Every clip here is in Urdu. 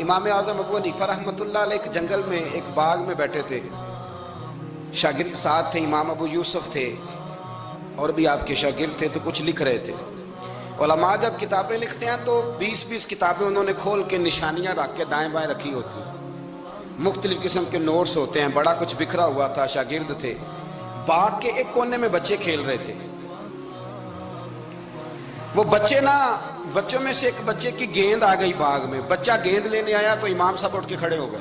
امام اعظم ابو حنیفہ رحمۃ اللہ علیہ ایک جنگل میں ایک باغ میں بیٹھے تھے، شاگرد ساتھ تھے، امام ابو یوسف تھے اور بھی آپ کے شاگرد تھے، تو کچھ لکھ رہے تھے۔ علماء جب کتابیں لکھتے ہیں تو 20 کتابیں انہوں نے کھول کے نشانیاں رکھ کے دائیں بائیں رکھی ہوتی ہیں، مختلف قسم کے نوٹس ہوتے ہیں، بڑا کچھ بکھرا ہوا تھا۔ شاگرد تھے، باغ کے ایک کونے میں بچے کھیل رہے تھے۔ وہ بچوں میں سے ایک بچے کی گیند آ گئی باغ میں، بچہ گیند لینے آیا تو امام صاحب اٹھ کے کھڑے ہو گئے،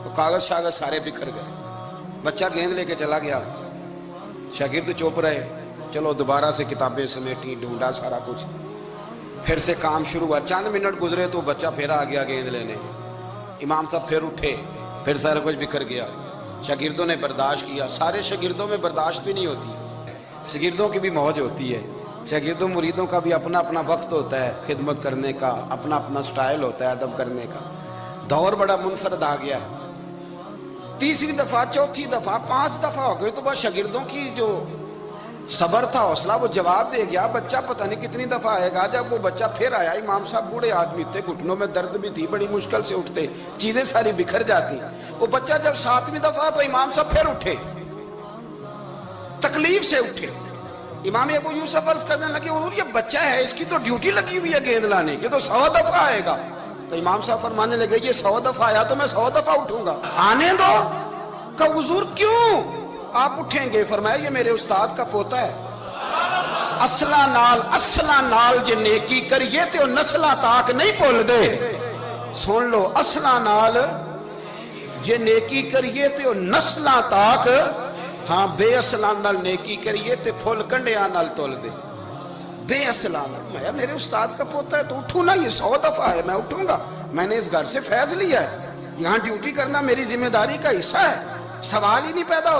وہ کاغذ شاغذ سارے بکھر گئے، بچہ گیند لے کے چلا گیا، شاگرد چوپ رہے، چلو دوبارہ سے کتابیں سمیٹی، ڈھونڈا سارا کچھ، پھر سے کام شروع ہوا۔ چند منٹ گزرے تو بچہ پھر آ گیا گیند لینے، امام صاحب پھر اٹھے، پھر سارا کچھ بکھر گیا۔ شاگردوں نے برداشت کیا، سارے شاگردوں میں برداشت بھی نہیں ہوتی، شاگردوں کی بھی موج ہوتی ہے، شاگردوں مریدوں کا بھی اپنا اپنا وقت ہوتا ہے خدمت کرنے کا، اپنا اپنا سٹائل ہوتا ہے ادب کرنے کا۔ دور بڑا منفرد آ گیا، تیسری دفعہ، چوتھی دفعہ، 5 دفعہ ہو گئی تو بس شاگردوں کی جو صبر تھا، حوصلہ، وہ جواب دے گیا۔ بچہ پتہ نہیں کتنی دفعہ آئے گا۔ جب وہ بچہ پھر آیا، امام صاحب بوڑھے آدمی تھے، گھٹنوں میں درد بھی تھی، بڑی مشکل سے اٹھتے، چیزیں ساری بکھر جاتی۔ وہ بچہ جب 7ویں دفعہ تو امام صاحب پھر اٹھے، تکلیف سے اٹھے۔ امام ابو یوسف عرض کرنے لگے، حضور یہ بچہ ہے، اس کی تو ڈیوٹی لگی ہوئی ہے گیند لانے کی، تو 100 دفعہ آئے گا۔ تو امام صاحب فرمانے لگے، یہ 100 دفعہ آیا تو میں 100 دفعہ اٹھوں گا، آنے دو۔ کہ حضور کیوں آپ اٹھیں گے؟ فرمایا یہ میرے استاد کا پوتا ہے، اصلا نال جے نیکی کریے تے نسلاں تاک نہیں بھول دے۔ سن لو، اصلا نال جے نیکی کریے تے نسلاں تاک، ہاں بے اصلان نال نیکی کریے تے پھول کنڈیاں نال تول دے۔ بے اصلان، میں میرے استاد کا پوتا ہے تو اٹھوں نا، یہ 100 دفعہ ہے، میں اٹھوں گا، میں نے اس گھر سے فیض لیا ہے، یہاں ڈیوٹی کرنا میری ذمہ داری کا حصہ ہے، سوال ہی نہیں پیدا ہوتا۔